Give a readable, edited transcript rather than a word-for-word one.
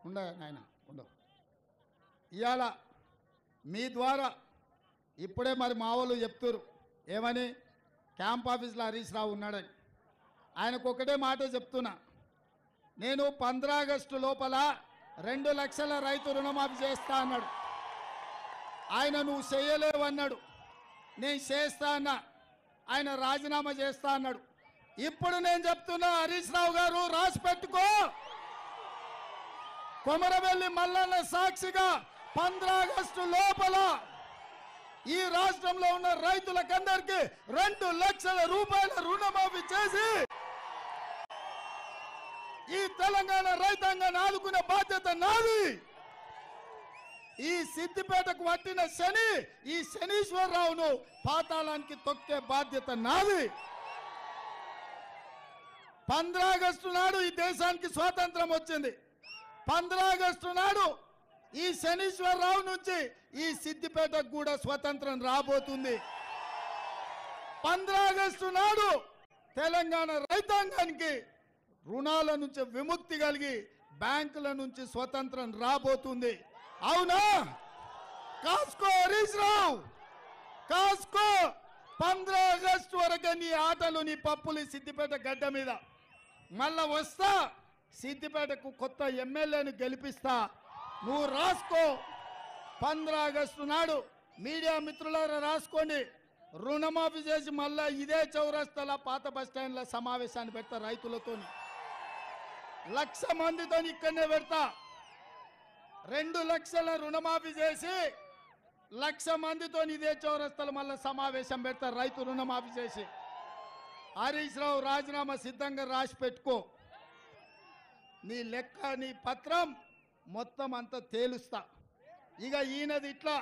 ఉండ నాయన ఉండవు. ఇవాళ మీ ద్వారా ఇప్పుడే మరి మా వాళ్ళు చెప్తారు ఏమని, క్యాంప్ ఆఫీస్లో హరీష్ రావు ఉన్నాడని. ఆయనకు ఒకటే మాట చెప్తున్నా, నేను 15 ఆగస్టు లోపల 2 లక్షల రైతు రుణమాఫీ చేస్తా అన్నాడు ఆయన. నువ్వు చేయలేవు అన్నాడు, నేను చేస్తా అన్నా. ఆయన రాజీనామా చేస్తా అన్నాడు. ఇప్పుడు నేను చెప్తున్నా హరీష్ రావు గారు, రాసి పెట్టుకో. కొమరవెల్లి మల్లన్న సాక్షిగా 15 ఆగస్టు లోపల ఈ రాష్ట్రంలో ఉన్న రైతులకందరికీ 2 లక్షల రూపాయల రుణమాఫీ చేసి ఈ తెలంగాణ రైతాంగాన్ని ఆదుకునే బాధ్యత నాది. ఈ సిద్దిపేటకు పట్టిన శని, ఈ శనీశ్వరరావును పాతాళానికి తొక్కే బాధ్యత నాది. 15 ఆగస్టు నాడు ఈ దేశానికి స్వాతంత్రం వచ్చింది. 15 ఆగస్టు నాడు ఈ శనీశ్వరరావు నుంచి ఈ సిద్దిపేటకు కూడా స్వతంత్రం రాబోతుంది. 15 ఆగస్టు నాడు తెలంగాణ రైతాంగానికి రుణాల నుంచి విముక్తి కలిగి బ్యాంకుల నుంచి స్వతంత్రం రాబోతుంది. అవునా? కాసుకో హరీష్ రావు, కాసుకో. 15 ఆగస్టు వరకు నీ ఆటలు, నీ పప్పులు సిద్దిపేట గడ్డ మీద. మళ్ళా వస్తా, సిద్దిపేటకు కొత్త ఎమ్మెల్యేను గెలిపిస్తా. నువ్వు రాసుకో. 15 ఆగస్టు నాడు మీడియా మిత్రులారా రాసుకోండి. రుణమాఫీ చేసి మళ్ళా ఇదే చౌరస్తాల పాత బస్టాండ్ల సమావేశాన్ని పెడతా. రైతులతో 1,00,000 మందితో ఇక్కడనే పెడతా. 2 లక్షల రుణమాఫీ చేసి 1,00,000 మందితో ఇదే చౌరస్తాల మళ్ళా సమావేశం పెడతా. రైతు రుణమాఫీ చేసి. హరీష్ రావు రాజీనామా సిద్ధంగా రాసి పెట్టుకో. నీ లెక్క, నీ పత్రం మొత్తం అంతా తేలుస్తా. ఇక ఈయనది ఇట్లా